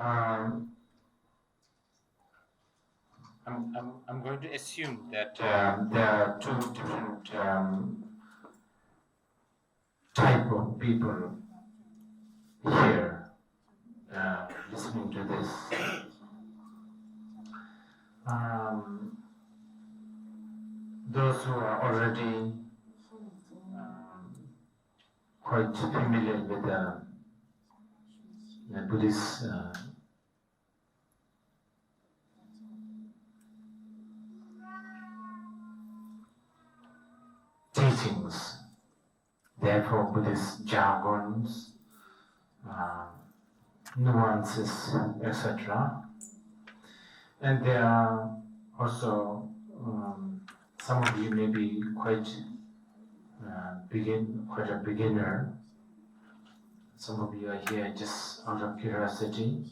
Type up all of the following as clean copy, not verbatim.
I'm going to assume that there are two different type of people here listening to this. Those who are already quite familiar with the Buddhist teachings, therefore Buddhist jargons, nuances, etc. And there are also some of you may be quite a beginner. Some of you are here just out of curiosity.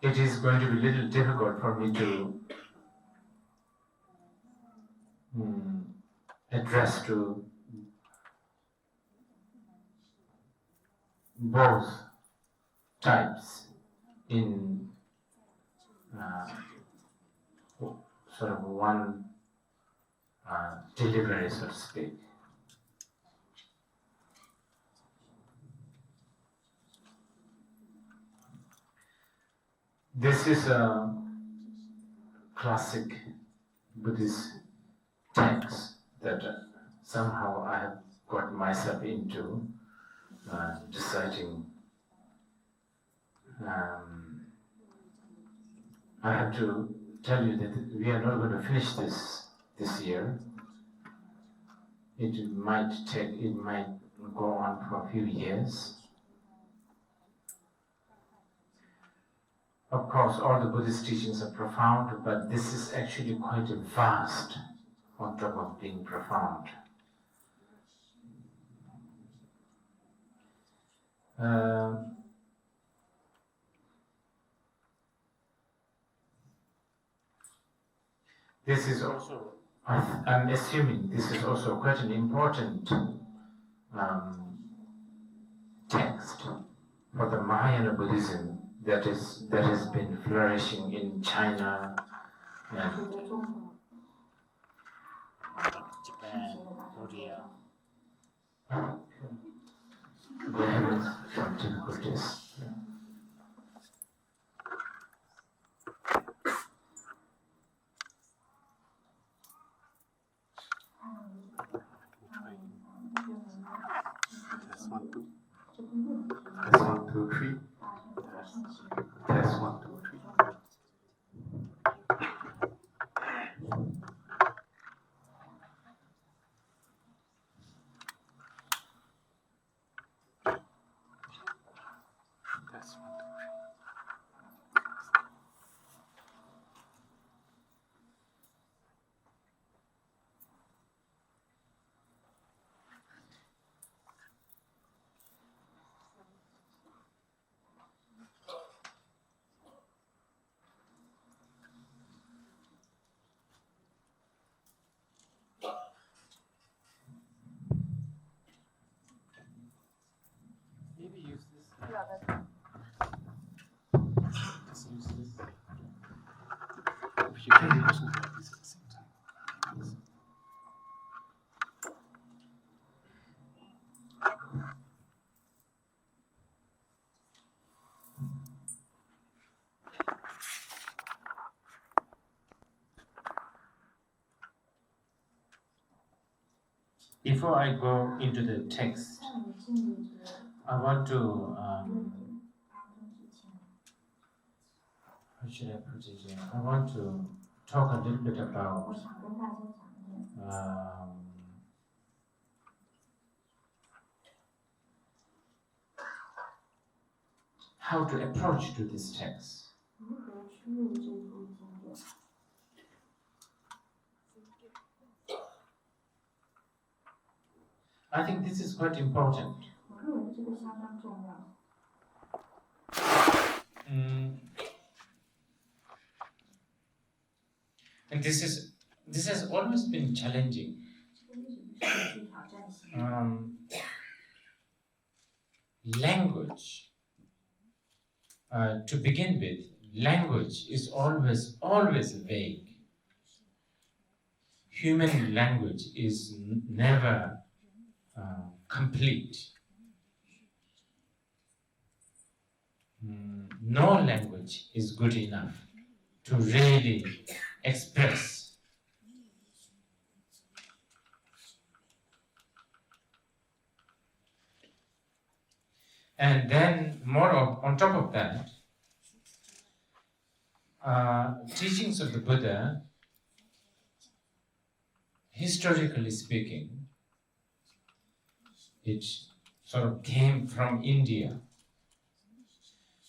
It is going to be a little difficult for me to address to both types in sort of one delivery, so to speak. This is a classic Buddhist text that somehow I have got myself into deciding. I have to tell you that we are not going to finish this year. It might go on for a few years. Of course, all the Buddhist teachings are profound, but this is actually quite vast on top of being profound. This is also, I'm assuming this is also quite an important text for the Mahayana Buddhism that has been flourishing in China and Japan, Korea. They're having some difficulties. Test 1, 2, 3. Test 1, 2, 3. Maybe use this. Just use this. If you can use both like this at the same time. Before I go into the text, I want to, how should I put it here? I want to talk a little bit about how to approach to this text. I think this is quite important. And this has always been challenging. language, to begin with, language is always vague. Human language is never complete. No language is good enough to really express. And then on top of that, teachings of the Buddha, historically speaking, it sort of came from India.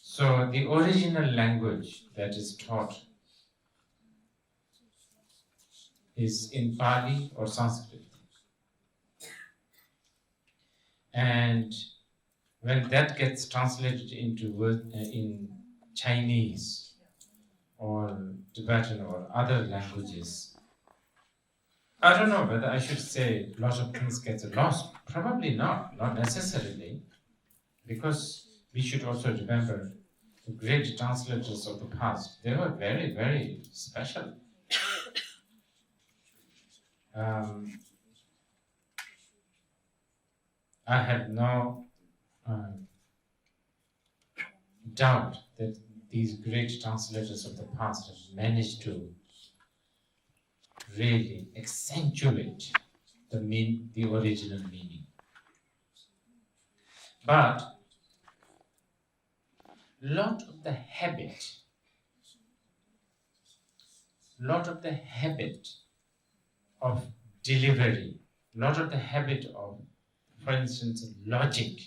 So the original language that is taught is in Pali or Sanskrit. And when that gets translated into in Chinese or Tibetan or other languages, I don't know whether I should say a lot of things get lost. Probably not necessarily, because we should also remember the great translators of the past. They were very, very special. I have no doubt that these great translators of the past have managed to really accentuate the original meaning. But lot of the habit of delivery, lot of the habit of, for instance, logic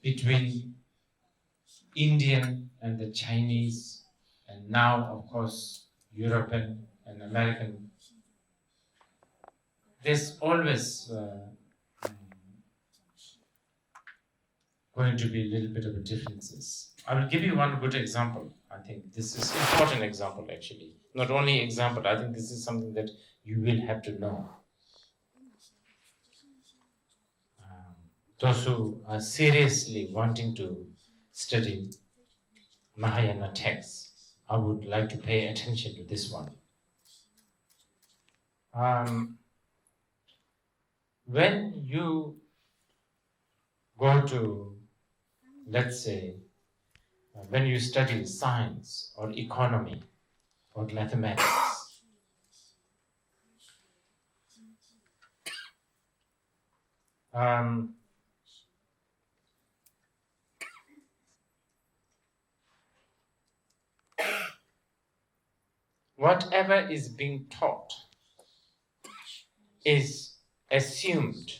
between Indian and the Chinese, and now, of course, European and American, there's always going to be a little bit of a differences. I will give you one good example. I think this is an important example, actually. Not only example, I think this is something that you will have to know. Those who are seriously wanting to study Mahayana texts, I would like to pay attention to this one. When you go to, let's say, when you study science or economy or mathematics, whatever is being taught is assumed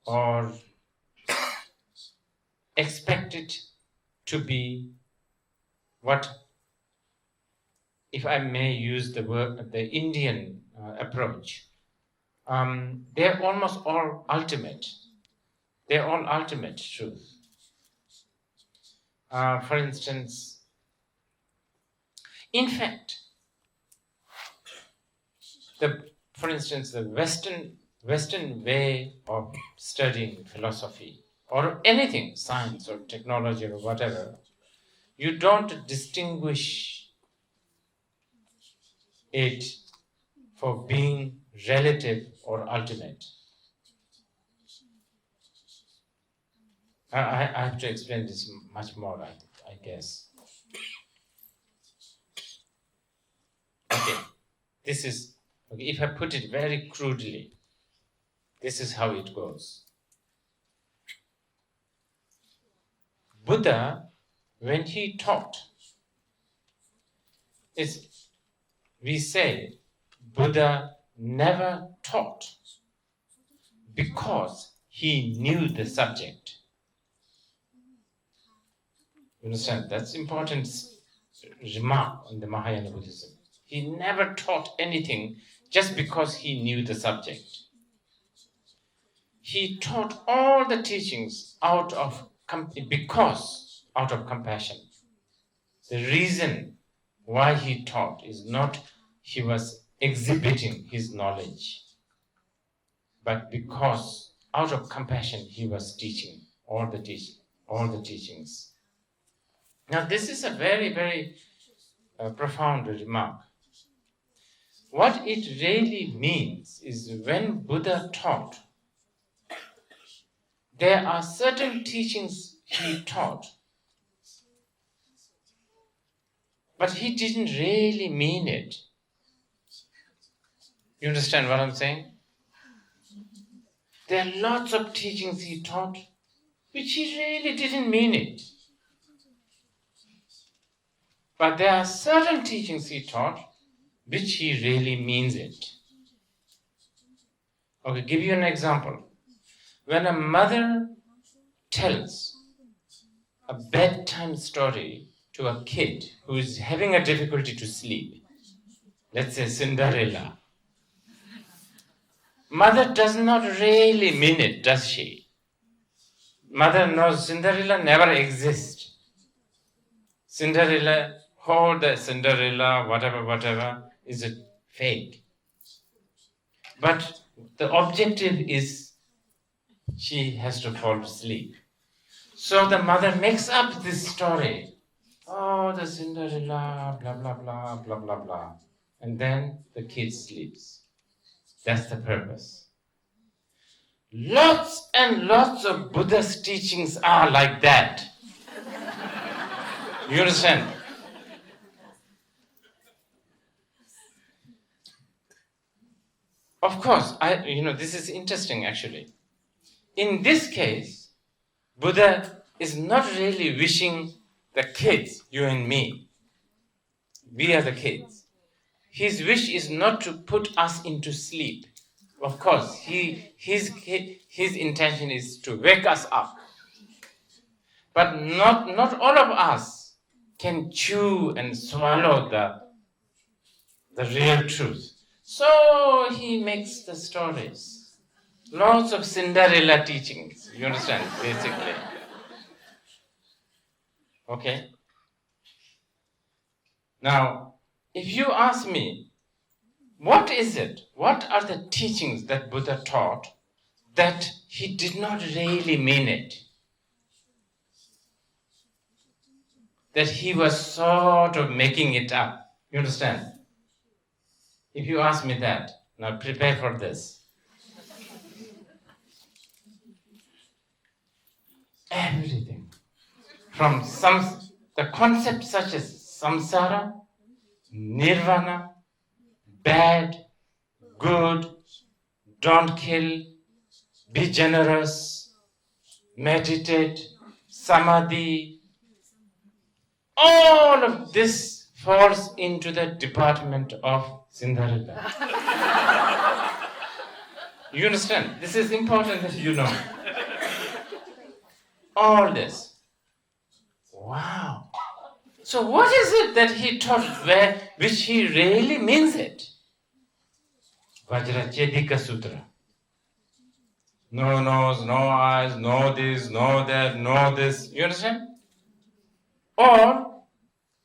or expected to be what, if I may use the word, the Indian approach, they're almost all ultimate. They're all ultimate truth. For instance, in fact, the Western way of studying philosophy or anything, science or technology or whatever, you don't distinguish it for being relative or ultimate. I have to explain this much more, I guess. Okay, this is, okay, if I put it very crudely, this is how it goes. Buddha, when he taught, we say Buddha never taught because he knew the subject. You understand? That's important remark in the Mahayana Buddhism. He never taught anything just because he knew the subject. He taught all the teachings out of compassion. The reason why he taught is not he was exhibiting his knowledge, but because out of compassion he was teaching. all the teachings. Now this is a very, very profound remark. What it really means is when Buddha taught, there are certain teachings he taught, but he didn't really mean it. You understand what I'm saying? There are lots of teachings he taught, which he really didn't mean it. But there are certain teachings he taught, which he really means it. Okay, give you an example. When a mother tells a bedtime story to a kid who is having a difficulty to sleep, let's say Cinderella, mother does not really mean it, does she? Mother knows Cinderella never exists. Cinderella, the Cinderella, whatever, is a fake. But the objective is she has to fall asleep. So the mother makes up this story. Oh, the Cinderella, blah, blah, blah, blah, blah, blah. And then the kid sleeps. That's the purpose. Lots and lots of Buddha's teachings are like that. You understand? Of course, this is interesting actually. In this case, Buddha is not really wishing the kids, you and me. We are the kids. His wish is not to put us into sleep. Of course, his intention is to wake us up. But not all of us can chew and swallow the real truth. So he makes the stories. Lots of Cinderella teachings, you understand, basically. Okay? Now, if you ask me, what is it? What are the teachings that Buddha taught that he did not really mean it? That he was sort of making it up. You understand? If you ask me that, now prepare for this. Everything. From the concepts such as samsara, nirvana, bad, good, don't kill, be generous, meditate, samadhi. All of this falls into the department of Cinderella. You understand? This is important that you know. All this. Wow. So what is it that he taught which he really means it? Vajrachedika Sutra. No nose, no eyes, no this, no that, no this. You understand? Or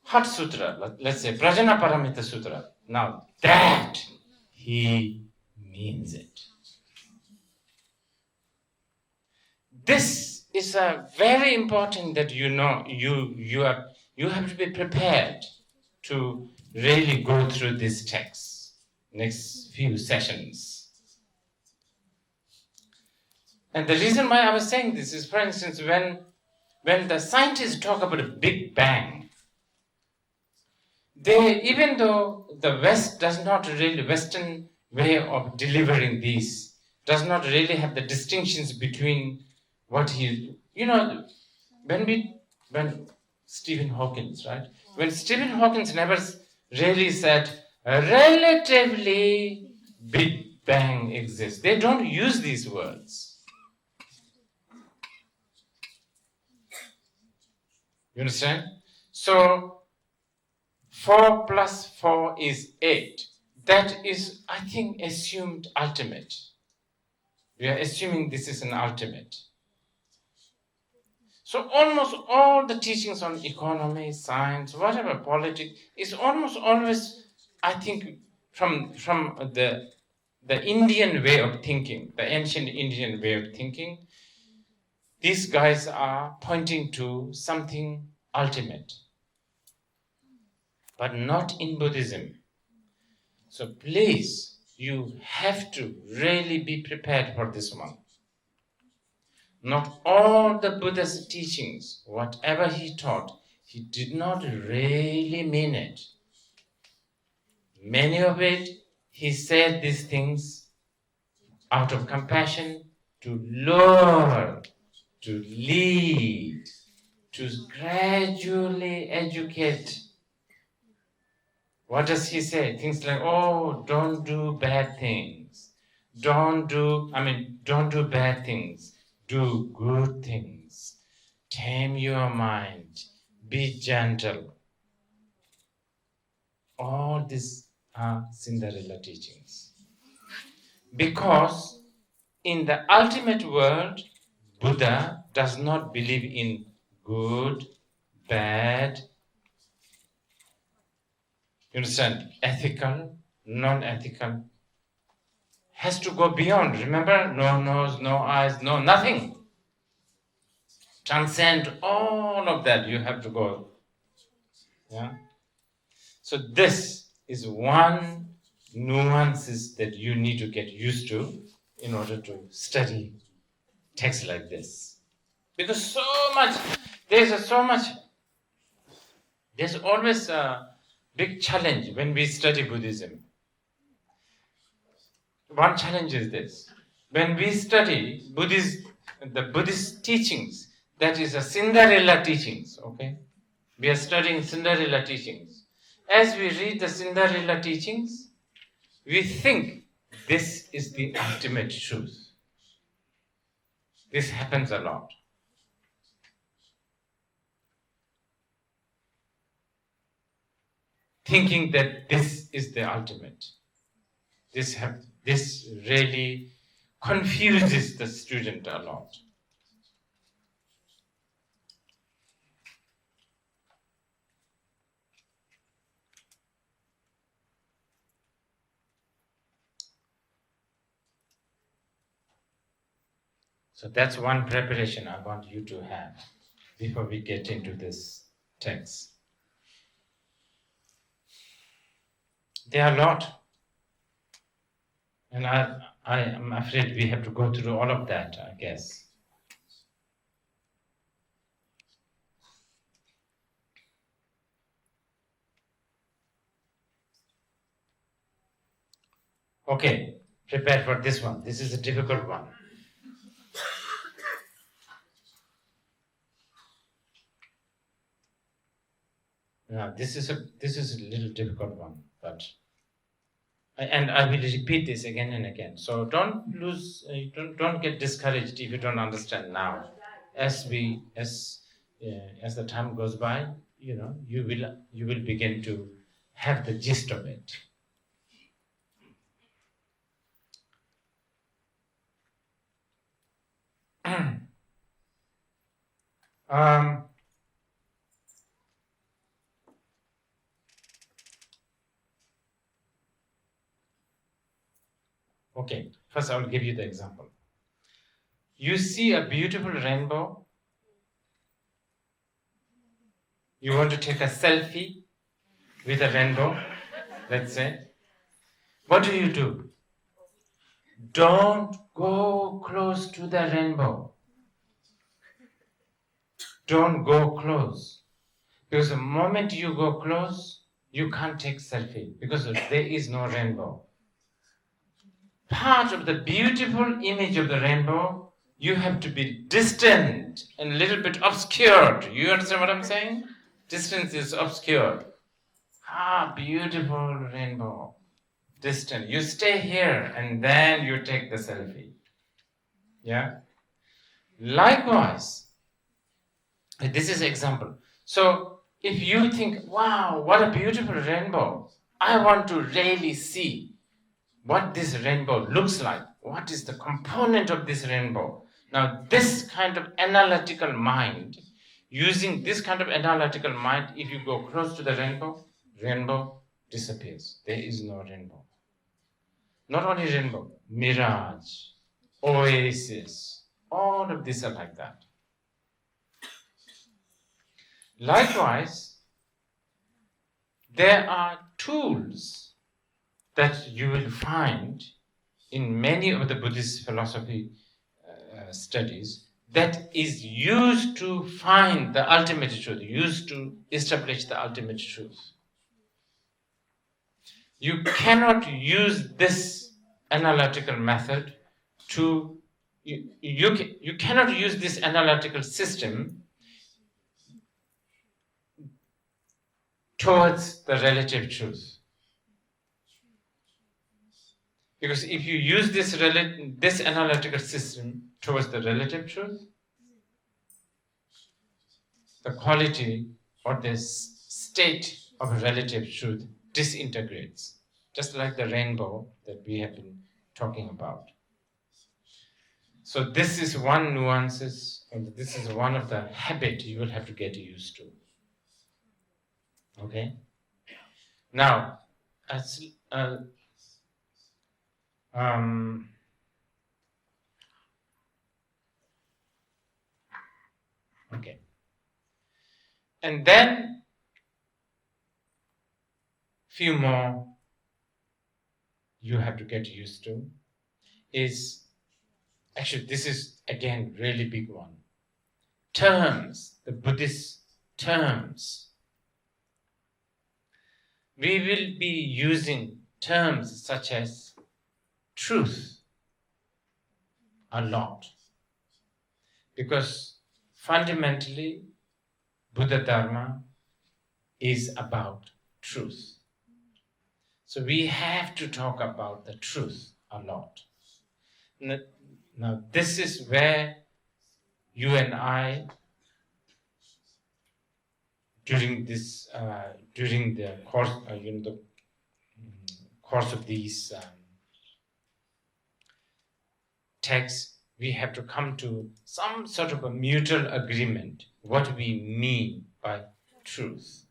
Hat Sutra, let's say Prajna Paramita Sutra. Now that he means it. This is a very important that you know. You have to be prepared to really go through this text next few sessions. And the reason why I was saying this is, for instance, when the scientists talk about a Big Bang, even though the West does not really, Western way of delivering these does not really have the distinctions between what when Stephen Hawking, right? When Stephen Hawking never really said a relatively Big Bang exists. They don't use these words. You understand? So 4 plus 4 is 8. That is, I think, assumed ultimate. We are assuming this is an ultimate. So almost all the teachings on economy, science, whatever, politics, is almost always, I think, from the Indian way of thinking, the ancient Indian way of thinking, these guys are pointing to something ultimate, but not in Buddhism. So please, you have to really be prepared for this one. Not all the Buddha's teachings, whatever he taught, he did not really mean it. Many of it, he said these things out of compassion to lure, to lead, to gradually educate. What does he say? Things like, oh, don't do bad things. Don't do bad things. Do good things. Tame your mind. Be gentle. All these are Cinderella teachings. Because in the ultimate world, Buddha does not believe in good, bad, you understand, ethical, non-ethical. Has to go beyond. Remember, no nose, no eyes, no nothing. Transcend all of that. You have to go. Yeah. So this is one nuances that you need to get used to in order to study texts like this. Because there's always a big challenge when we study Buddhism. One challenge is this. When we study the Buddhist teachings, that is a Cinderella teachings, okay? We are studying Cinderella teachings. As we read the Cinderella teachings, we think this is the ultimate truth. This happens a lot. Thinking that this is the ultimate. This really confuses the student a lot. So that's one preparation I want you to have before we get into this text. There are a lot. And I am afraid we have to go through all of that, I guess. Okay, prepare for this one. This is a difficult one. Now, this is a little difficult one, and I will repeat this again and again. So don't get discouraged if you don't understand now. As the time goes by, you will begin to have the gist of it. Okay, first I will give you the example. You see a beautiful rainbow. You want to take a selfie with a rainbow, let's say. What do? Don't go close to the rainbow. Don't go close. Because the moment you go close, you can't take selfie because there is no rainbow. Part of the beautiful image of the rainbow, you have to be distant and a little bit obscured. You understand what I'm saying? Distance is obscured. Beautiful rainbow. Distant. You stay here and then you take the selfie. Yeah? Likewise, this is an example. So, if you think, wow, what a beautiful rainbow. I want to really see what this rainbow looks like. What is the component of this rainbow? Now, this kind of analytical mind, using this kind of analytical mind, if you go close to the rainbow disappears. There is no rainbow. Not only rainbow, mirage, oasis, all of these are like that. Likewise, there are tools that you will find in many of the Buddhist philosophy studies that is used to find the ultimate truth, used to establish the ultimate truth. You cannot use this analytical method to, you cannot use this analytical system towards the relative truth. Because if you use this analytical system towards the relative truth, the quality or the state of relative truth disintegrates, just like the rainbow that we have been talking about. So this is one nuances, and this is one of the habit you will have to get used to. Okay? Now, as okay. And then few more you have to get used to is, actually this is again really big one. Terms, the Buddhist terms. We will be using terms such as truth a lot, because fundamentally Buddha Dharma is about truth. So we have to talk about the truth a lot. Now this is where you and I, during this, during the course, the course of these texts, we have to come to some sort of a mutual agreement what we mean by truth.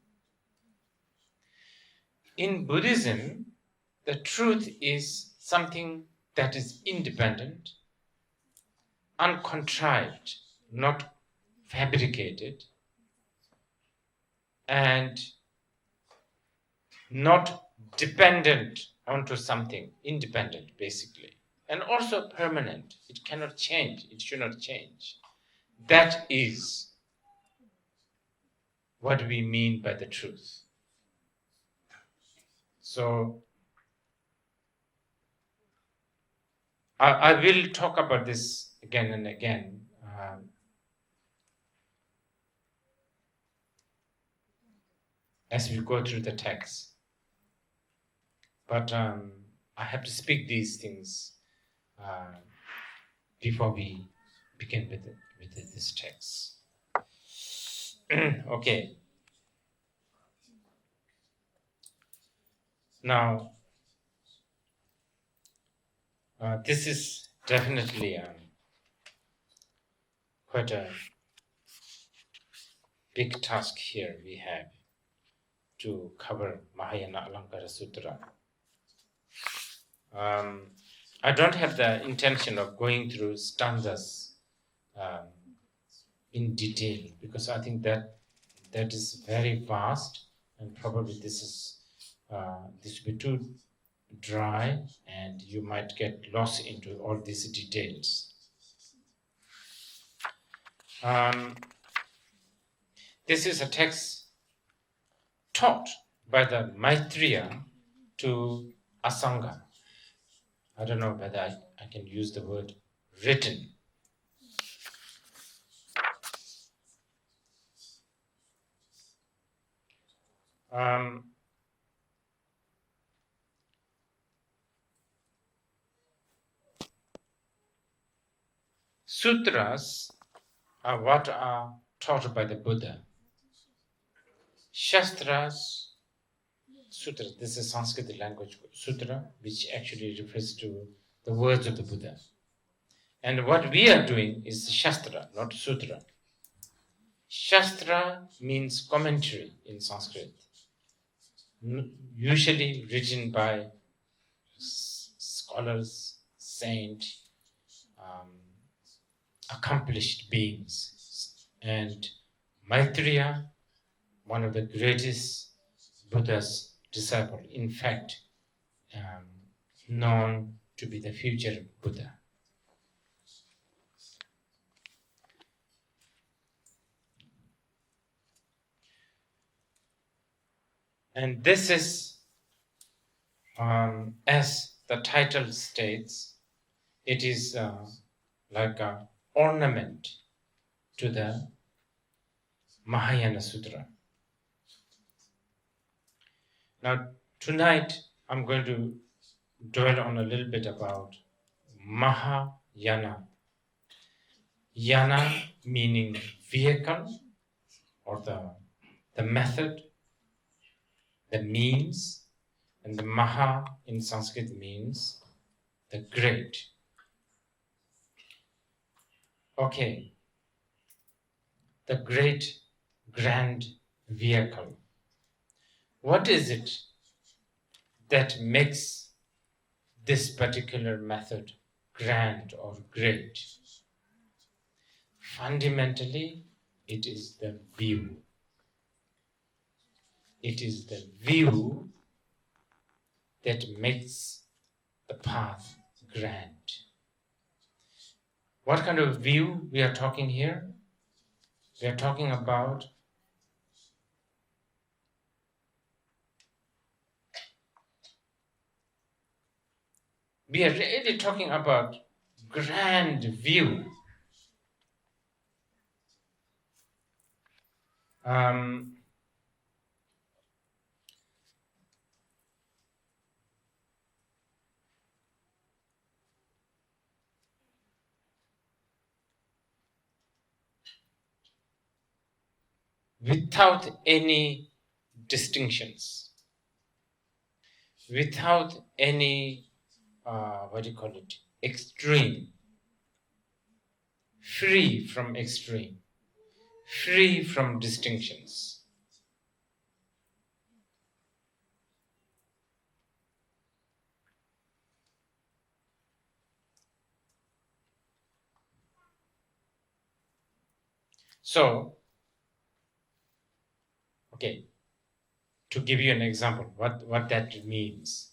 In Buddhism, the truth is something that is independent, uncontrived, not fabricated, and not dependent onto something, independent basically, and also permanent. It cannot change, it should not change. That is what we mean by the truth. So I will talk about this again and again. As we go through the text. But I have to speak these things before we begin with this text. Okay. Now, this is definitely quite a big task here we have to cover Mahayana Alankara Sutra. I don't have the intention of going through stanzas in detail, because I think that is very vast, and probably this will be too dry, and you might get lost into all these details. This is a text taught by the Maitreya to Asanga. I don't know whether I can use the word written. Sutras are what are taught by the Buddha. Shastras, sutra, this is Sanskrit language, sutra, which actually refers to the words of the Buddha. And what we are doing is Shastra, not Sutra. Shastra means commentary in Sanskrit, usually written by scholars, saints, accomplished beings. And Maitreya one of the greatest Buddha's disciple, in fact, known to be the future Buddha. And this is, as the title states, it is like an ornament to the Mahayana Sutra. Now, tonight I'm going to dwell on a little bit about Mahayana. Yana meaning vehicle or the method, the means, and the Maha in Sanskrit means the great. Okay, the great grand vehicle. What is it that makes this particular method grand or great? Fundamentally, it is the view. It is the view that makes the path grand. What kind of view we are talking here? We are talking about really talking about grand view. Without any distinctions, without any extreme, free from extreme, free from distinctions. So, okay, to give you an example, what that means.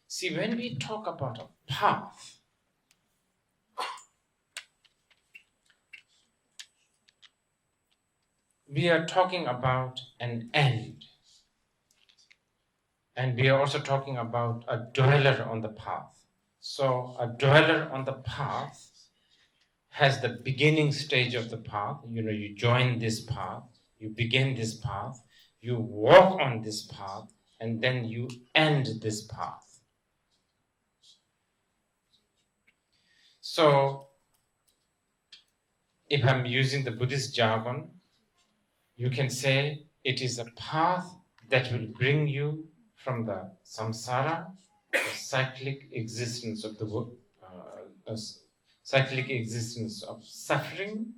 See, when we talk about a path, we are talking about an end. And we are also talking about a dweller on the path. So a dweller on the path has the beginning stage of the path. You join this path, you begin this path, you walk on this path, and then you end this path. So, if I'm using the Buddhist jargon, you can say it is a path that will bring you from the samsara, the cyclic existence of cyclic existence of suffering.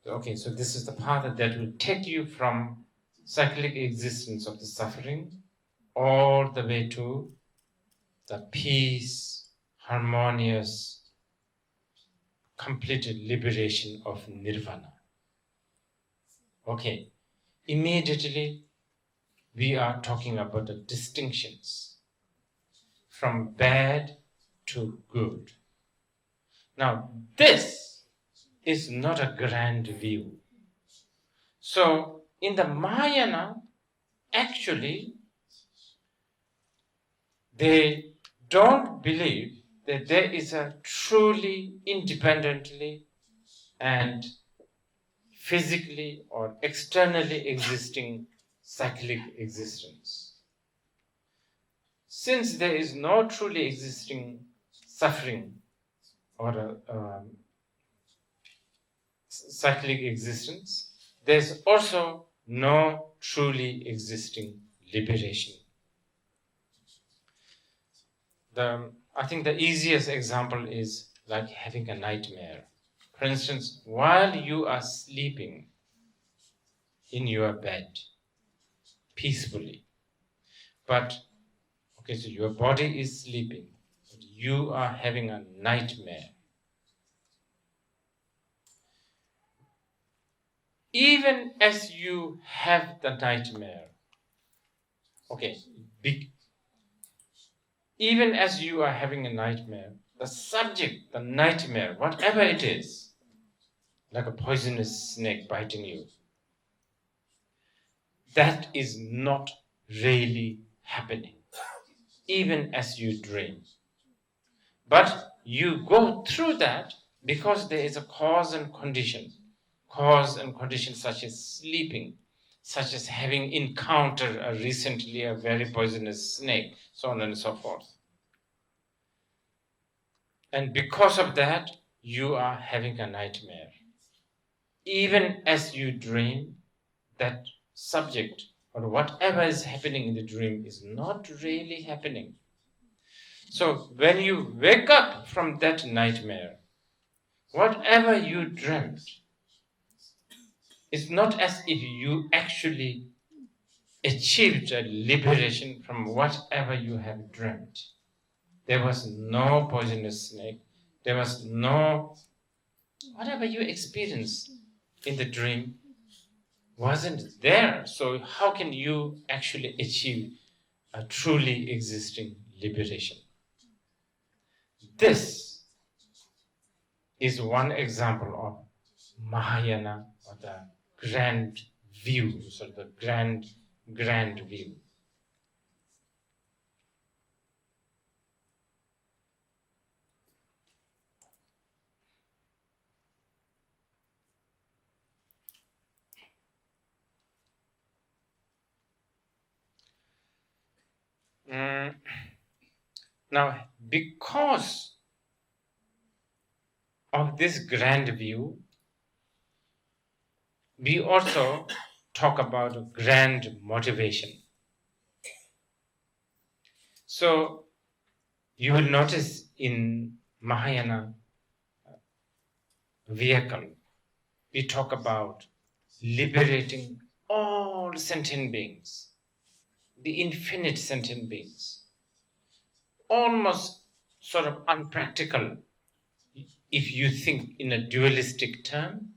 Okay, so this is the path that will take you from cyclic existence of the suffering all the way to the peace, harmonious, complete liberation of nirvana. Okay, immediately we are talking about the distinctions from bad to good. Now, this is not a grand view. So, in the Mahayana, actually, they don't believe that there is a truly independently and physically or externally existing cyclic existence. Since there is no truly existing suffering or cyclic existence, there's also no truly existing liberation. I think the easiest example is like having a nightmare. For instance, while you are sleeping in your bed peacefully, but okay, so your body is sleeping, but you are having a nightmare. Even as you have the nightmare, okay, even as you are having a nightmare, the subject, the nightmare, whatever it is, like a poisonous snake biting you, that is not really happening, even as you dream. But you go through that because there is a cause and condition such as sleeping, such as having encountered recently a very poisonous snake, so on and so forth. And because of that, you are having a nightmare. Even as you dream, that subject or whatever is happening in the dream is not really happening. So when you wake up from that nightmare, whatever you dreamt, it's not as if you actually achieved a liberation from whatever you have dreamt. There was no poisonous snake. There was no, whatever you experienced in the dream wasn't there. So how can you actually achieve a truly existing liberation? This is one example of Mahayana, or the grand view, so the grand view. Now, because of this grand view, we also talk about grand motivation. So, you will notice in Mahayana vehicle, we talk about liberating all sentient beings, the infinite sentient beings. Almost sort of unpractical if you think in a dualistic term.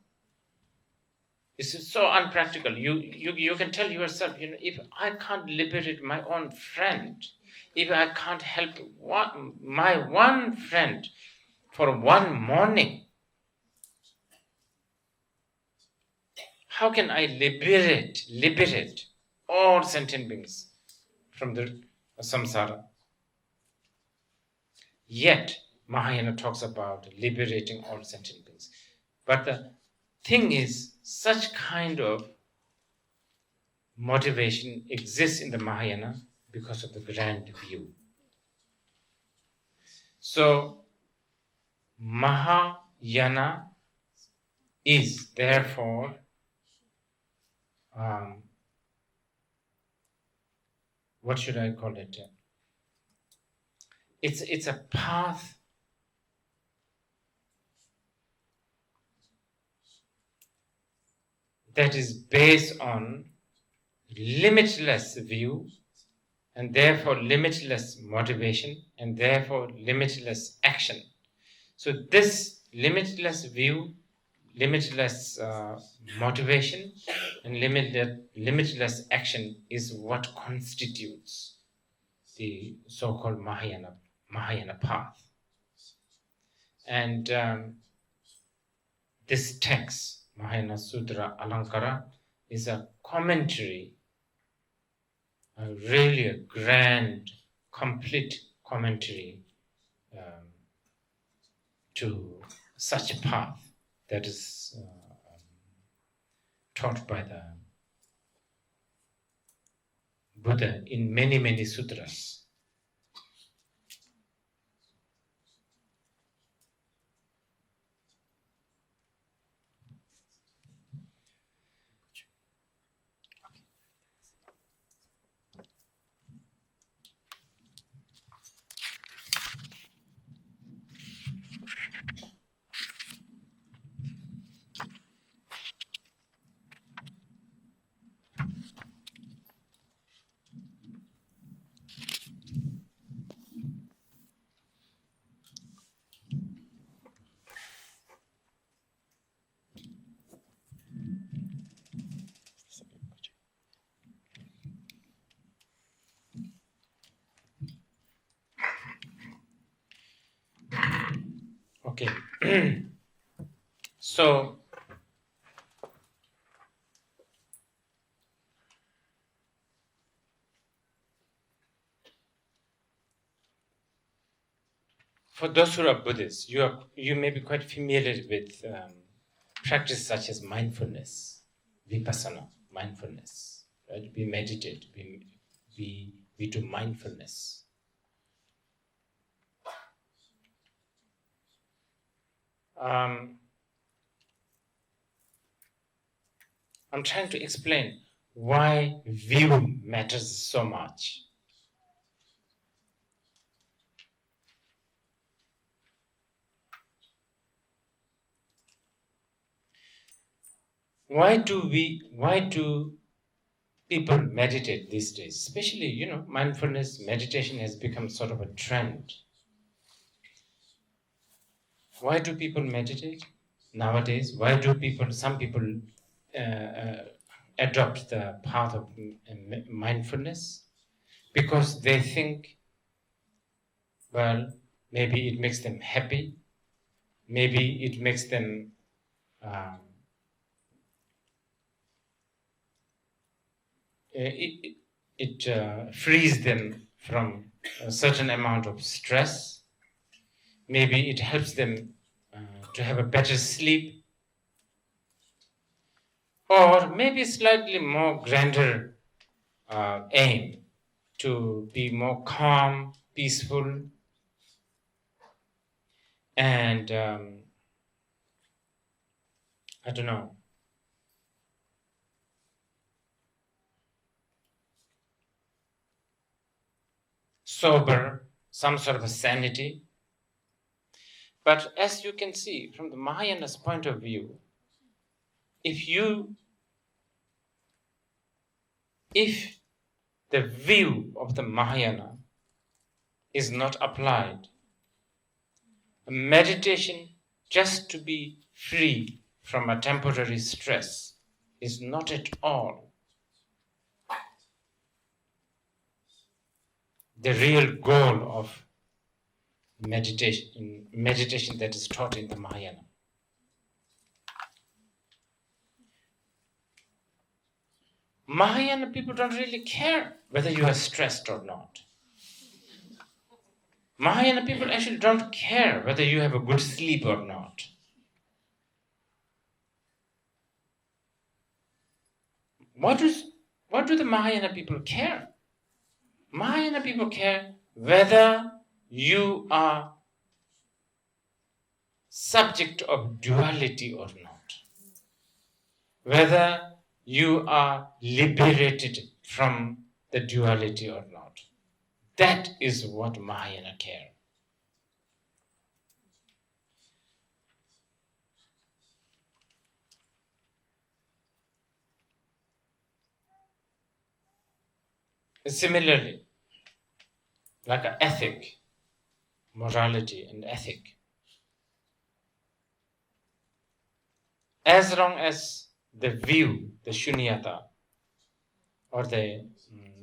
It's so unpractical. You can tell yourself, if I can't liberate my own friend, if I can't help my one friend for one morning, how can I liberate all sentient beings from the samsara? Yet, Mahayana talks about liberating all sentient beings. But the thing is, such kind of motivation exists in the Mahayana because of the grand view. So, Mahayana is therefore what should I call it? It's a path that is based on limitless view, and therefore limitless motivation, and therefore limitless action. So this limitless view, limitless motivation, and limitless action is what constitutes the so-called Mahayana path. And this text, Mahayana Sutra Alankara, is a commentary, really a grand, complete commentary to such a path that is taught by the Buddha in many sutras. Okay. So, for those who are Buddhists, you may be quite familiar with practice such as mindfulness, vipassana, mindfulness. Right? We meditate, we do mindfulness. I'm trying to explain why view matters so much. Why do people meditate these days? Especially, mindfulness, meditation has become sort of a trend. Why do people meditate nowadays? Why do some people adopt the path of mindfulness? Because they think, well, maybe it makes them happy, maybe it makes them it frees them from a certain amount of stress. Maybe it helps them to have a better sleep. Or maybe slightly more grander aim to be more calm, peaceful, and I don't know, sober, some sort of a sanity. But as you can see from the Mahayana's point of view, if the view of the Mahayana is not applied, a meditation just to be free from a temporary stress is not at all the real goal of meditation that is taught in the Mahayana. Mahayana people don't really care whether you are stressed or not. Mahayana people actually don't care whether you have a good sleep or not. What do the Mahayana people care? Mahayana people care whether you are subject of duality or not, whether you are liberated from the duality or not. That is what Mahayana care. Similarly, like an ethic, morality and ethic, as long as the view, the shunyata, or the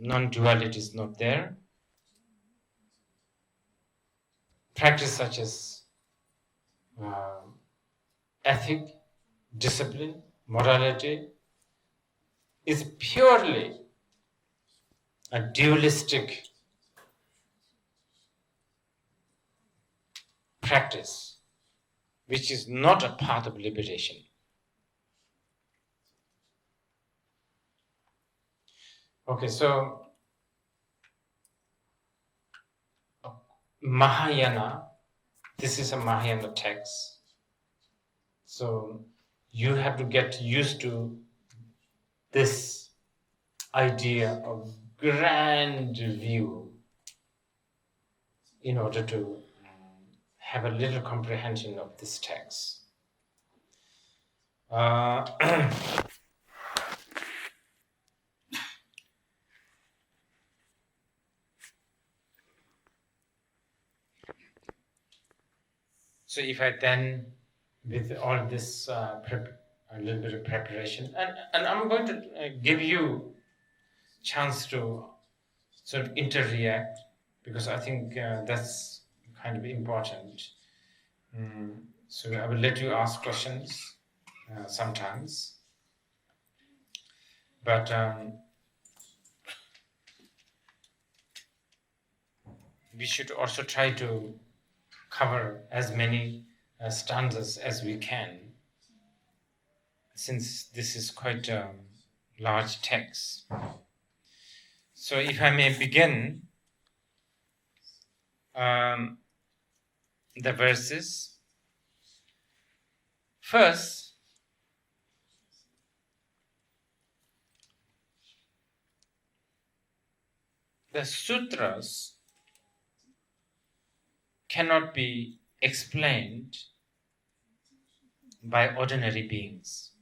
non-duality is not there, practice such as ethic, discipline, morality is purely a dualistic practice, which is not a path of liberation. Okay, so Mahayana, this is a Mahayana text. So you have to get used to this idea of grand view in order to have a little comprehension of this text. So if I then, with all this a little bit of preparation, and I'm going to give you chance to sort of interact, because I think that's kind of important. So I will let you ask questions sometimes, but we should also try to cover as many stanzas as we can, since this is quite a large text. So if I may begin the verses. First, the sutras cannot be explained by ordinary beings.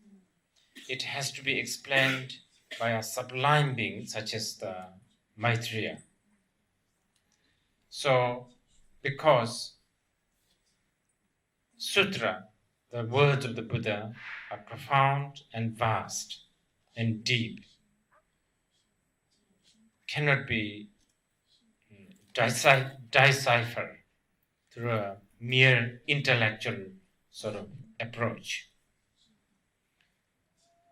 It has to be explained by a sublime being such as the Maitreya. So, because sutra, the words of the Buddha, are profound and vast and deep, cannot be deciphered through a mere intellectual sort of approach.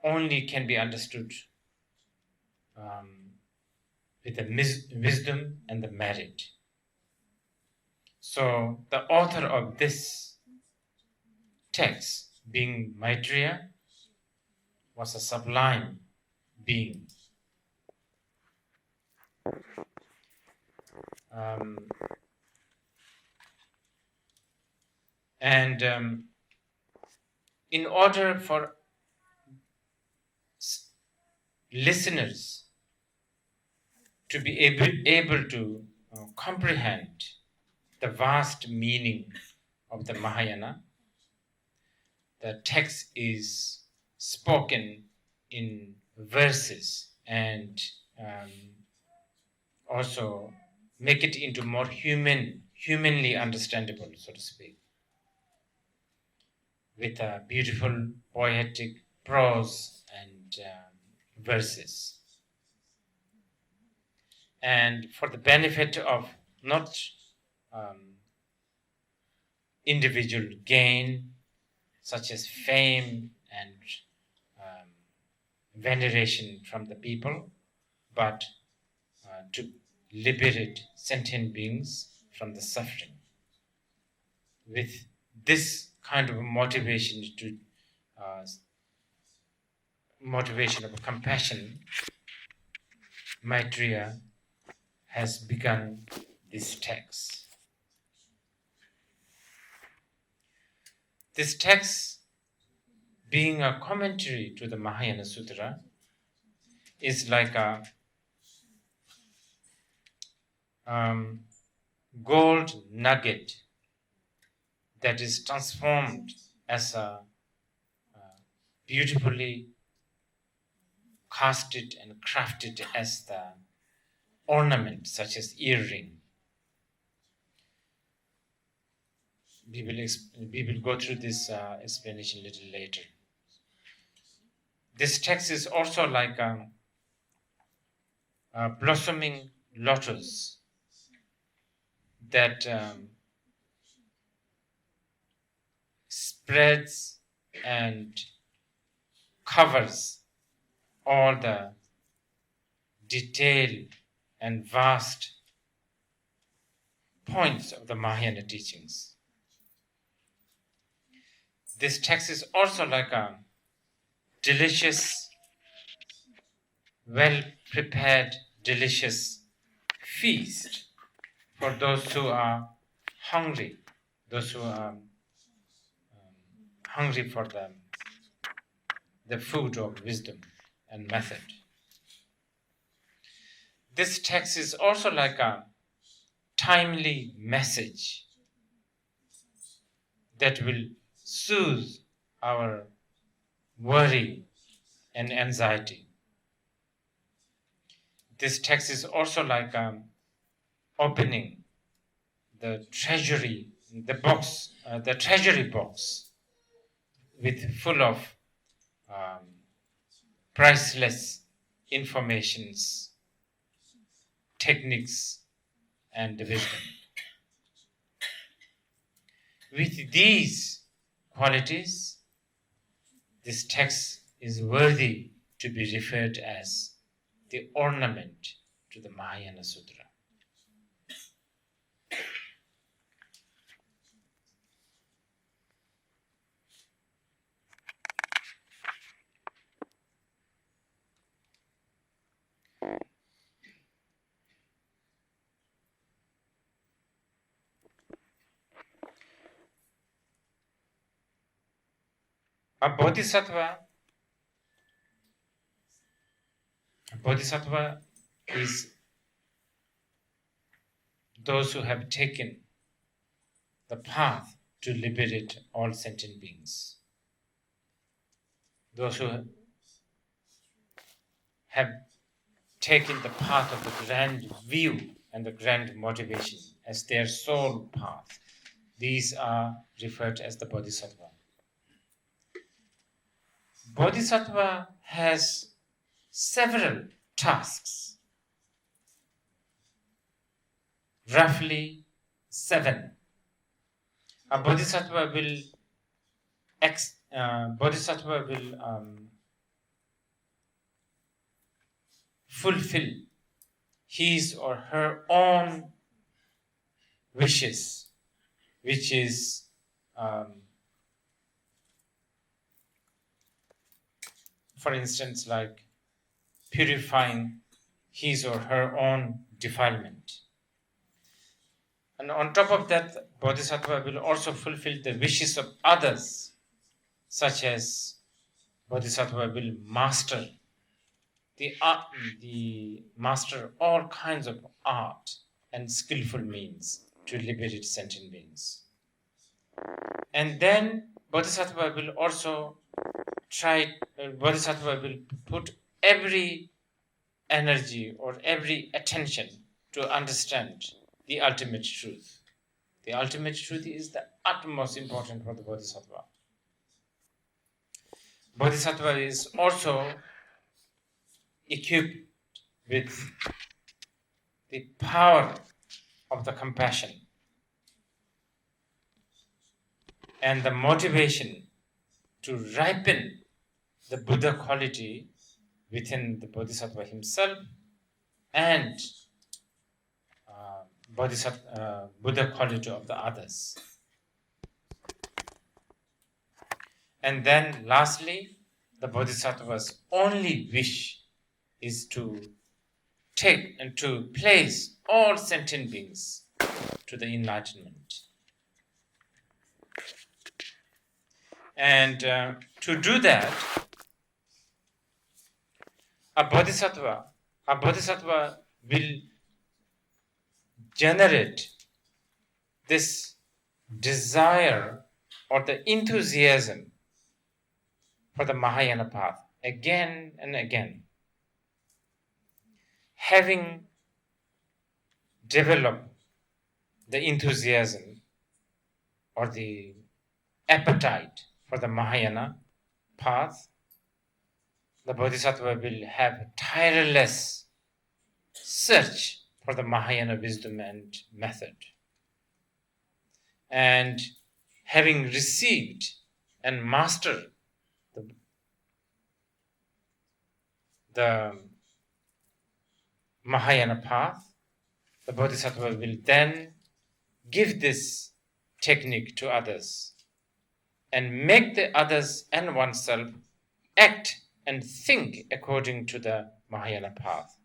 Only can be understood with the wisdom and the merit. So the author of this text, being Maitreya, was a sublime being. In order for listeners to be able to comprehend the vast meaning of the Mahayana, the text is spoken in verses and also make it into more humanly understandable, so to speak, with a beautiful poetic prose and verses. And for the benefit of not individual gain, such as fame and veneration from the people, but to liberate sentient beings from the suffering. With this kind of motivation of compassion, Maitreya has begun this text. This text, being a commentary to the Mahayana Sutra, is like a gold nugget that is transformed as a beautifully casted and crafted as the ornament, such as earring. We will go through this explanation a little later. This text is also like a blossoming lotus that spreads and covers all the detailed and vast points of the Mahayana teachings. This text is also like a delicious, well-prepared, delicious feast for those who are hungry, those who are hungry for the food of wisdom and method. This text is also like a timely message that will soothe our worry and anxiety. This text is also like opening the treasury box with full of priceless informations, techniques, and wisdom. with these qualities, this text is worthy to be referred as the ornament to the Mahayana Sutra. A bodhisattva is those who have taken the path to liberate all sentient beings. Those who have taken the path of the grand view and the grand motivation as their sole path. These are referred as the bodhisattva. Bodhisattva has several tasks, roughly 7. A bodhisattva will fulfill his or her own wishes, which is for instance, like purifying his or her own defilement. And on top of that, Bodhisattva will also fulfill the wishes of others, such as Bodhisattva will master all kinds of art and skillful means to liberate sentient beings. And then Bodhisattva will also Bodhisattva will put every energy or every attention to understand the ultimate truth. The ultimate truth is the utmost important for the Bodhisattva. Bodhisattva is also equipped with the power of the compassion and the motivation to ripen the Buddha quality within the Bodhisattva himself and Buddha quality of the others. And then lastly, the Bodhisattva's only wish is to take and to place all sentient beings to the enlightenment. And to do that, a bodhisattva will generate this desire or the enthusiasm for the Mahayana path again and again. Having developed the enthusiasm or the appetite for the Mahayana path, the Bodhisattva will have tireless search for the Mahayana wisdom and method. And having received and mastered the Mahayana path, the Bodhisattva will then give this technique to others and make the others and oneself act and think according to the Mahayana path,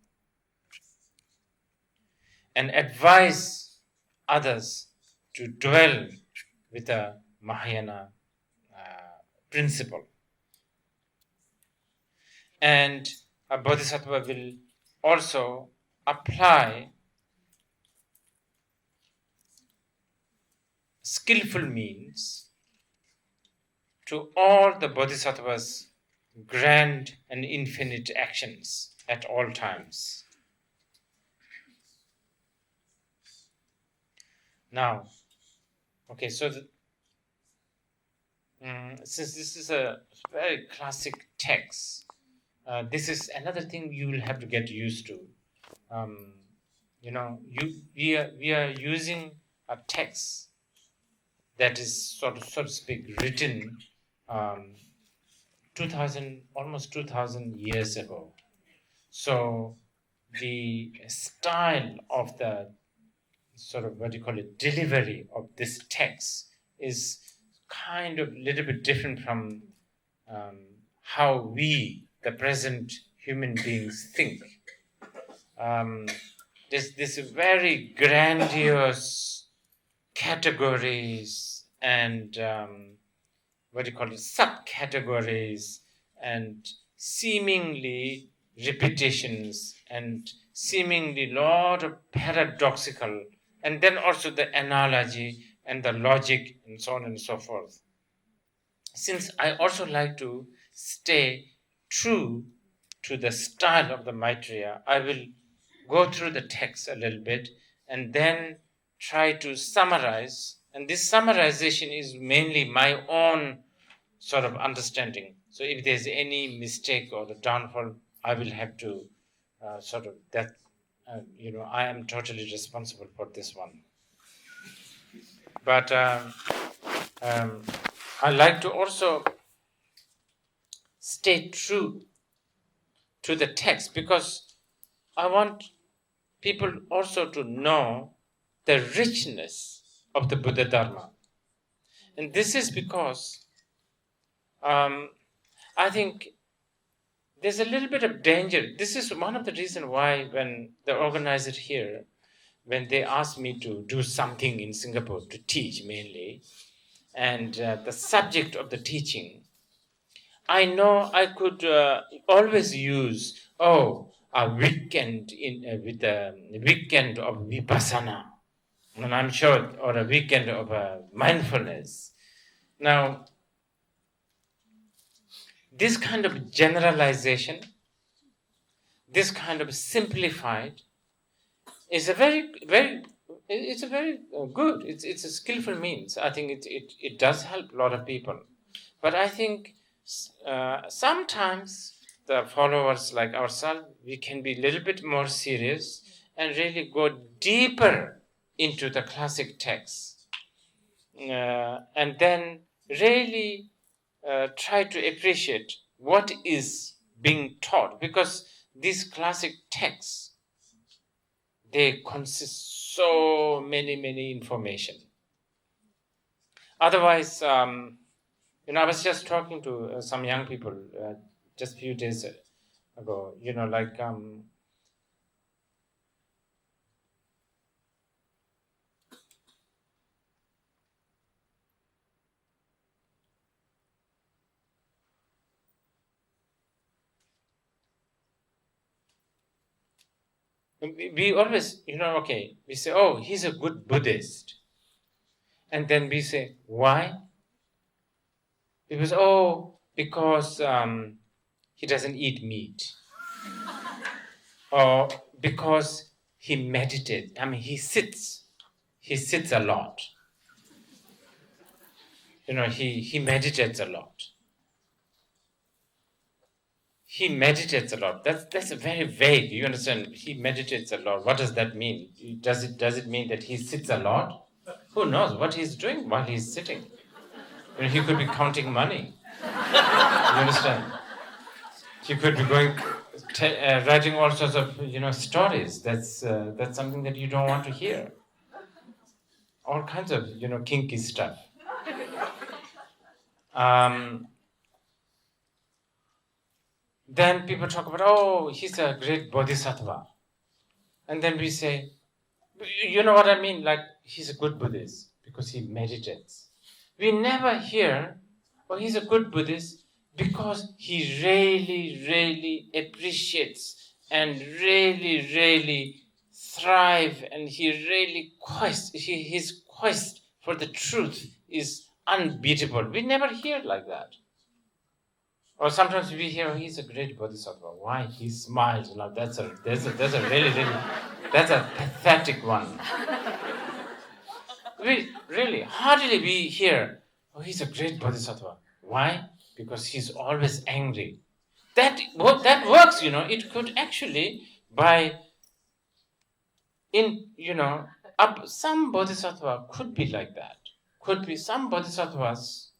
and advise others to dwell with the Mahayana principle. And a Bodhisattva will also apply skillful means to all the Bodhisattva's grand and infinite actions at all times. Now, okay, so since this is a very classic text, this is another thing you will have to get used to. We are using a text that is so to speak, written almost 2,000 years ago. So the style of the sort of delivery of this text is kind of a little bit different from how we, the present human beings, think. There's this very grandiose categories and subcategories and seemingly repetitions and seemingly lot of paradoxical, and then also the analogy and the logic and so on and so forth. Since I also like to stay true to the style of the Maitreya, I will go through the text a little bit and then try to summarize. And this summarization is mainly my own sort of understanding. So if there's any mistake or the downfall, I will have to I am totally responsible for this one. But I like to also stay true to the text because I want people also to know the richness of the Buddha Dharma. And this is because I think there's a little bit of danger. This is one of the reasons why when the organizer here, when they asked me to do something in Singapore, to teach mainly, and the subject of the teaching, I know I could always use, a weekend with a weekend of vipassana, and I'm sure, or a weekend of mindfulness. Now, this kind of generalization, this kind of simplified, is a very, very, it's a very good, it's a skillful means. I think it does help a lot of people. But I think sometimes the followers like ourselves, we can be a little bit more serious and really go deeper into the classic texts. And then really try to appreciate what is being taught, because these classic texts, they consist so many information. Otherwise, I was just talking to some young people just a few days ago, we always, we say, he's a good Buddhist. And then we say, why? Because he doesn't eat meat. Or because he meditates. He sits a lot. He meditates a lot. He meditates a lot. That's very vague. You understand? He meditates a lot. What does that mean? Does it mean that he sits a lot? Who knows what he's doing while he's sitting? He could be counting money. You understand? He could be writing all sorts of stories. That's something that you don't want to hear. All kinds of kinky stuff. Then people talk about, he's a great Bodhisattva. And then we say, you know what I mean? Like, he's a good Buddhist because he meditates. We never hear, he's a good Buddhist because he really appreciates and really thrive, and he really his quest for the truth is unbeatable. We never hear like that. Or sometimes we hear, he's a great Bodhisattva. Why? He smiles. That's a pathetic one. Hardly we hear, he's a great Bodhisattva. Why? Because he's always angry. That works, It could actually, some Bodhisattva could be like that. could be some bodhisattvas.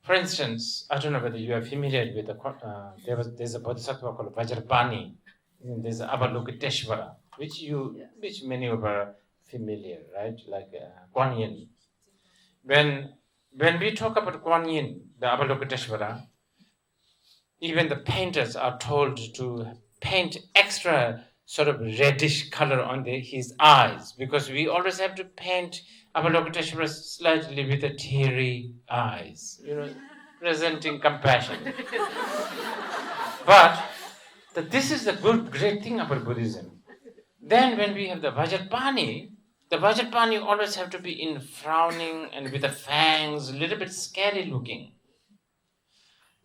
For instance, I don't know whether you are familiar with there's a bodhisattva called Vajrapani. There's Avalokiteshvara, which many of are familiar, right? Like Kuan Yin. When we talk about Kuan Yin, the Avalokiteshvara, even the painters are told to paint extra sort of reddish color on his eyes, because we always have to paint Avalokiteshvara slightly with the teary eyes, presenting compassion. But this is the great thing about Buddhism. Then when we have the Vajrapani always have to be in frowning and with the fangs, a little bit scary looking.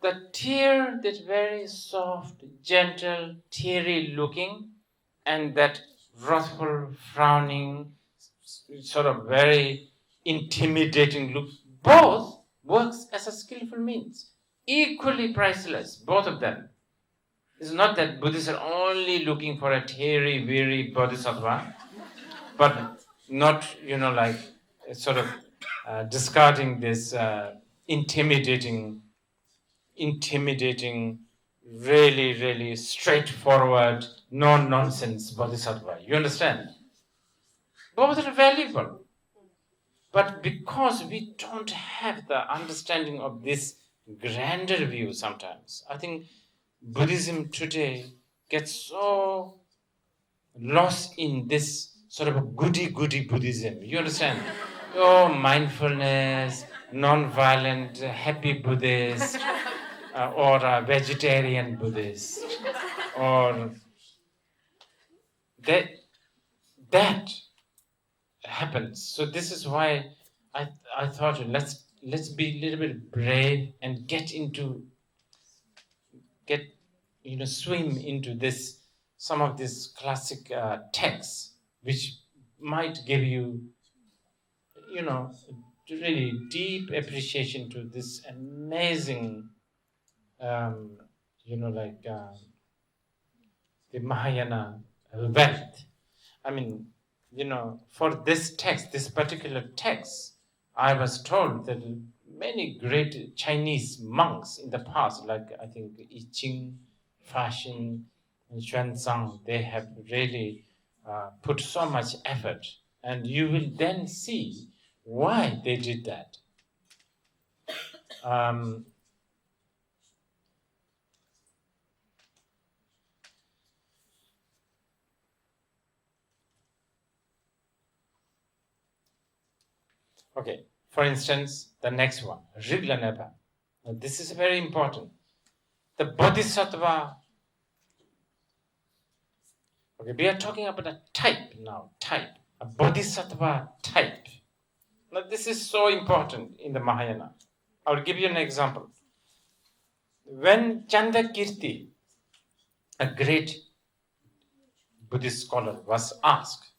The tear, that very soft, gentle, teary looking, and that wrathful, frowning, sort of very intimidating look, both works as a skillful means. Equally priceless, both of them. It's not that Buddhists are only looking for a teary, weary bodhisattva, but not, sort of discarding this intimidating, really, really straightforward, no-nonsense bodhisattva. You understand? Both are valuable. But because we don't have the understanding of this grander view sometimes, I think Buddhism today gets so lost in this sort of a goody-goody Buddhism. You understand? Oh, mindfulness, non-violent, happy Buddhist, or a vegetarian Buddhist, or that happens. So this is why I thought let's be a little bit brave and swim into some of these classic texts, which might give you, really deep appreciation to this amazing, the Mahayana wealth. I mean, for this particular text, I was told that many great Chinese monks in the past, like I think I Ching, Fa Xin, and Xuanzang, they have really put so much effort, and you will then see why they did that. Okay, for instance, the next one, Riglanepa. Now, this is very important. The Bodhisattva. Okay, we are talking about a type now, a Bodhisattva type. Now, this is so important in the Mahayana. I will give you an example. When Chandakirti, a great Buddhist scholar, was asked,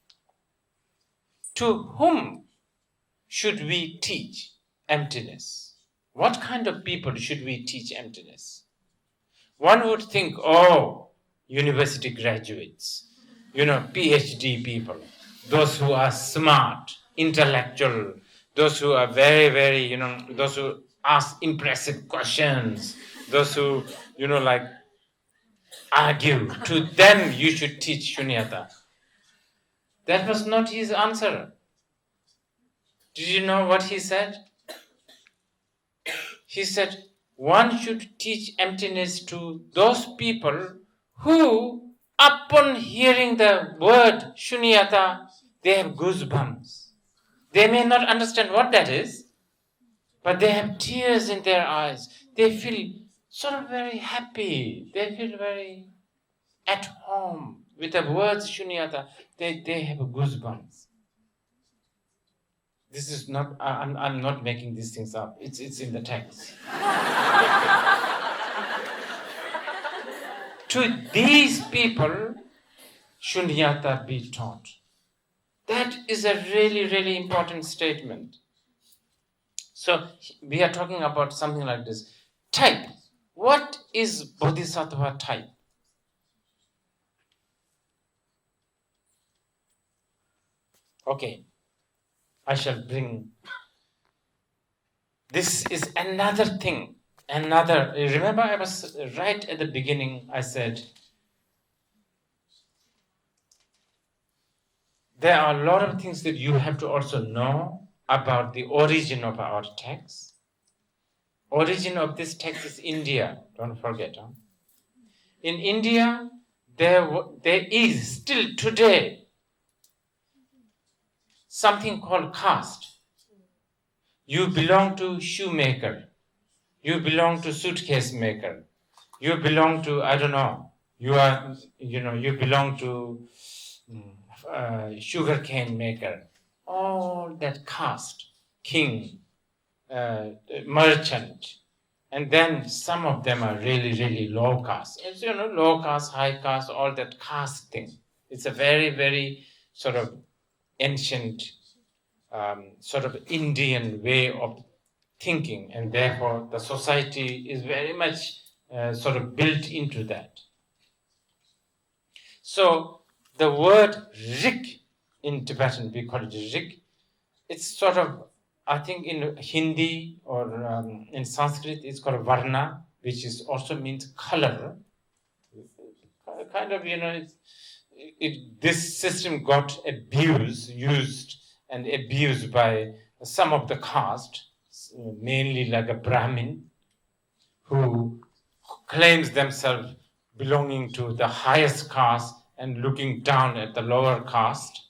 to whom should we teach emptiness? What kind of people should we teach emptiness? One would think, university graduates, PhD people, those who are smart, intellectual, those who are very, very, those who ask impressive questions, those who, argue. To them you should teach Shunyata. That was not his answer. Did you know what he said? He said, one should teach emptiness to those people who, upon hearing the word Shunyata, they have goosebumps. They may not understand what that is, but they have tears in their eyes. They feel sort of very happy. They feel very at home with the words Shunyata. They have goosebumps. This is not, I'm not making these things up. It's in the text. To these people, Shunyata be taught. That is a really, really important statement. So we are talking about something like this. Type. What is Bodhisattva type? Okay. I shall bring. This is another thing. Remember I was right at the beginning, I said, there are a lot of things that you have to also know about the origin of our text. Origin of this text is India, don't forget. Huh? In India, there is still today something called caste. You belong to shoemaker. You belong to suitcase maker. You belong to, I don't know, you belong to sugarcane maker. All that caste, king, merchant. And then some of them are really, really low caste. It's, low caste, high caste, all that caste thing. It's a very, very sort of ancient, sort of Indian way of thinking, and therefore the society is very much sort of built into that. So the word rik in Tibetan, we call it rik, it's sort of, I think in Hindi or in Sanskrit it's called varna, which is also means color. Kind of, this system got used by some of the caste, mainly like a Brahmin, who claims themselves belonging to the highest caste and looking down at the lower caste.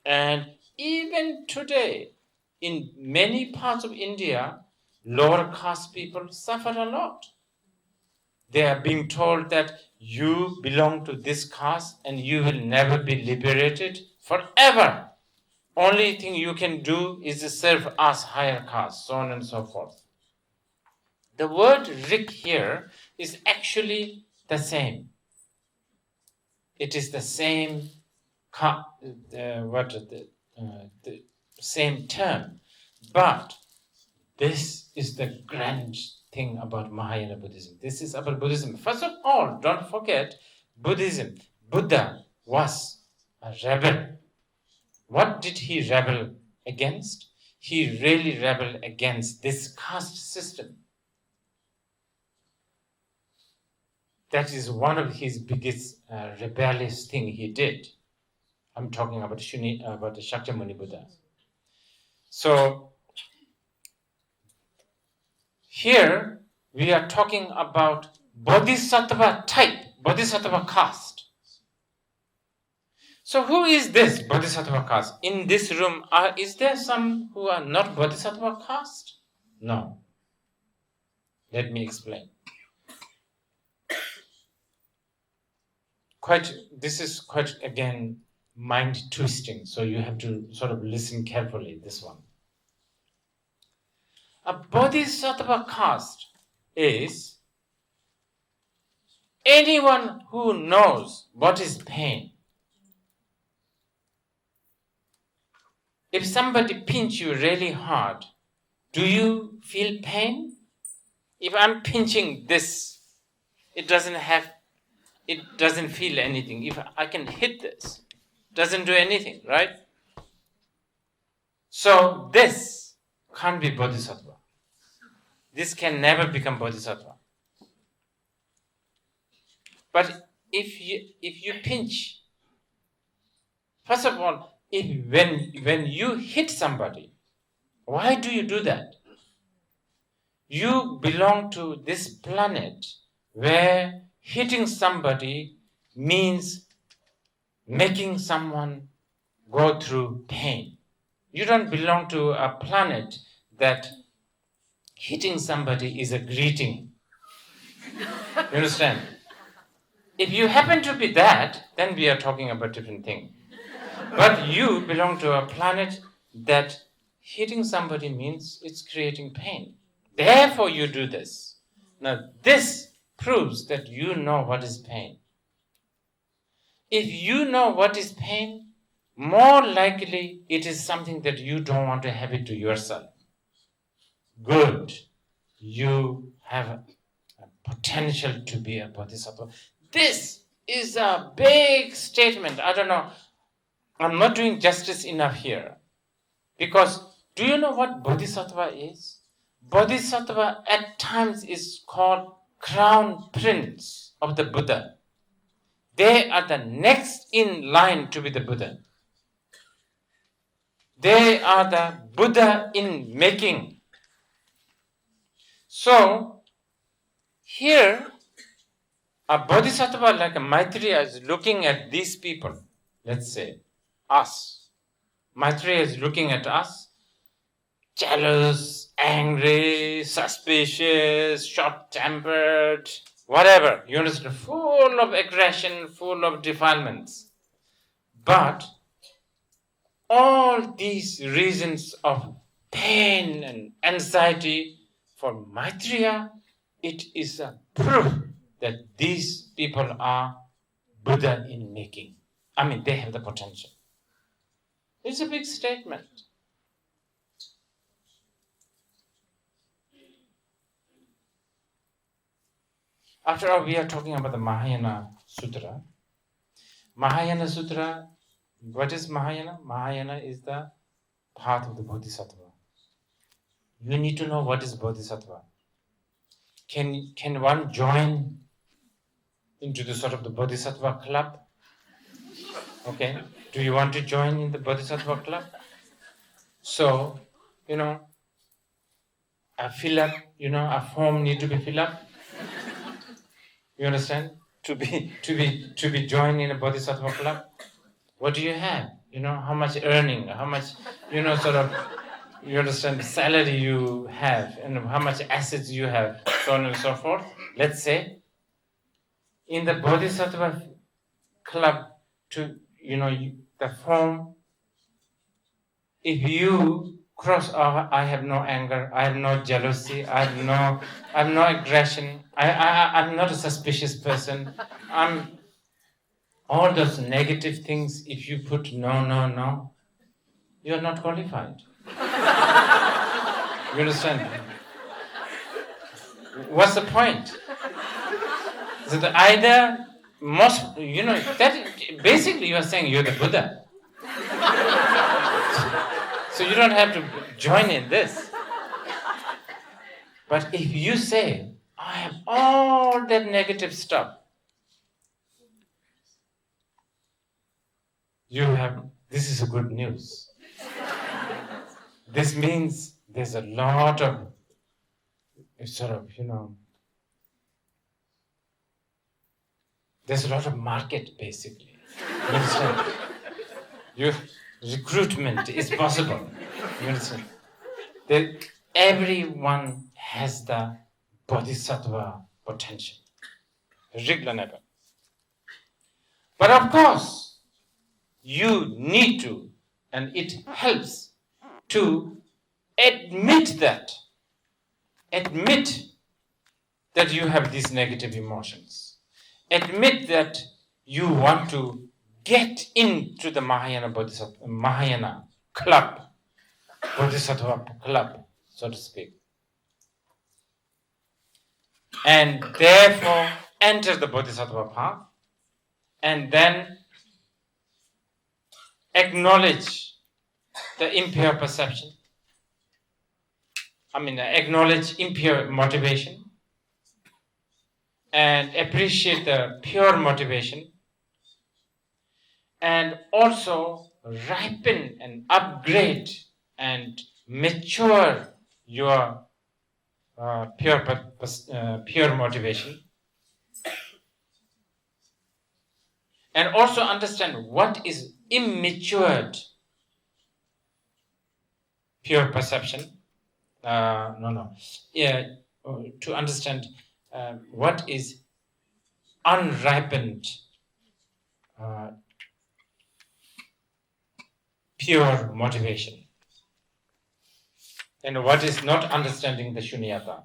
And even today, in many parts of India, lower caste people suffer a lot. They are being told that you belong to this caste and you will never be liberated forever. Only thing you can do is to serve us higher caste, so on and so forth. The word rik here is actually the same. It is the same, the same term. But this is the grand thing about Mahayana Buddhism. This is about Buddhism. First of all, don't forget, Buddha was a rebel. What did he rebel against? He really rebelled against this caste system. That is one of his biggest rebellious thing he did. I'm talking about the Shakyamuni Buddha. So here we are talking about Bodhisattva type, Bodhisattva caste. So who is this Bodhisattva caste? In this room, is there some who are not Bodhisattva caste? No. Let me explain. This is quite, again, mind twisting, so you have to sort of listen carefully, this one. A Bodhisattva caste is anyone who knows what is pain. If somebody pinch you really hard, do you feel pain? If I'm pinching this, it doesn't feel anything. If I can hit this, it doesn't do anything, right? So this can't be Bodhisattva. This can never become Bodhisattva. But if you pinch, first of all, when you hit somebody, why do you do that? You belong to this planet where hitting somebody means making someone go through pain. You don't belong to a planet that hitting somebody is a greeting. You understand? If you happen to be that, then we are talking about different thing. But you belong to a planet that hitting somebody means it's creating pain. Therefore you do this. Now this proves that you know what is pain. If you know what is pain, more likely it is something that you don't want to have it to yourself. Good. You have a potential to be a bodhisattva. This is a big statement. I don't know. I'm not doing justice enough here. Because do you know what Bodhisattva is? Bodhisattva at times is called crown prince of the Buddha. They are the next in line to be the Buddha. They are the Buddha in making. So, here, a Bodhisattva like a Maitreya is looking at these people, let's say, us. Maitreya is looking at us, jealous, angry, suspicious, short-tempered, whatever, you understand, full of aggression, full of defilements. But all these reasons of pain and anxiety, for Maitreya, it is a proof that these people are Buddha in making. I mean, they have the potential. It's a big statement. After all, we are talking about the Mahayana Sutra. Mahayana Sutra, what is Mahayana? Mahayana is the path of the Bodhisattva. You need to know what is Bodhisattva. Can one join into the sort of the Bodhisattva club? Okay, do you want to join in the Bodhisattva club? So, a form need to be filled up. You understand? To be joined in a Bodhisattva club. What do you have? How much earning, how much, you understand, salary you have, and how much assets you have, so on and so forth. Let's say, in the Bodhisattva club, the form, if you cross over, I have no anger, I have no jealousy, I have no aggression, I'm not a suspicious person, all those negative things, if you put no, you are not qualified. You understand? What's the point? So either that basically you are saying you're the Buddha. So you don't have to join in this. But if you say, I have all that negative stuff, this is a good news. This means there's a lot of there's a lot of market, basically. You understand? Recruitment is possible. You understand? Everyone has the Bodhisattva potential. But of course, you need to, and it helps to admit that you have these negative emotions. Admit that you want to get into the Mahayana club, Bodhisattva club, so to speak. And therefore enter the Bodhisattva path and then acknowledge the impure perception. Acknowledge impure motivation and appreciate the pure motivation, and also ripen and upgrade and mature your pure motivation, and also understand what is immatured pure perception. To understand what is unripened pure motivation, and what is not understanding the shunyata.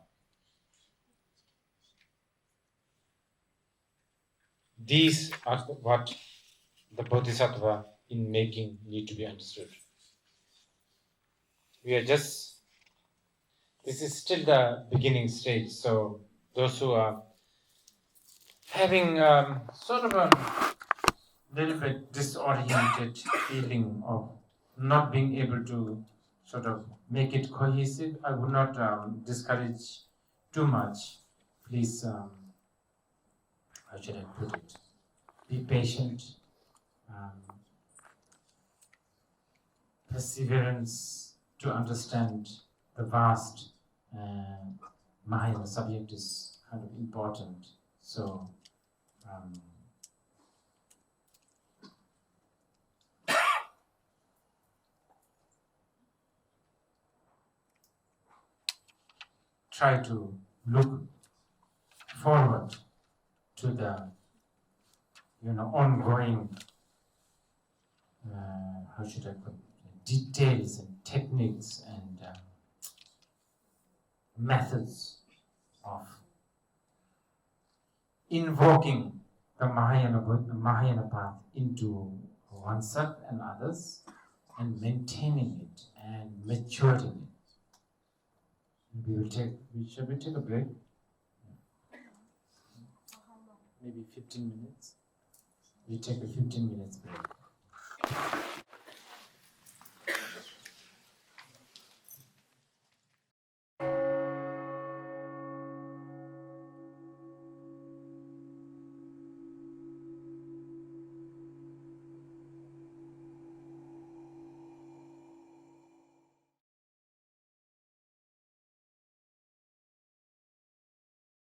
These are what the Bodhisattva in making need to be understood. This is still the beginning stage, so those who are having sort of a little bit disoriented feeling of not being able to sort of make it cohesive. I would not discourage too much. Please, how should I put it? Be patient. Perseverance to understand the vast Mahayana subject is kind of important. So, try to look forward to the, ongoing, how should I put it, details and techniques and methods of invoking the Mahayana path into oneself and others, and maintaining it and maturing it. Shall we take a break? Maybe 15 minutes. We take a 15 minutes break.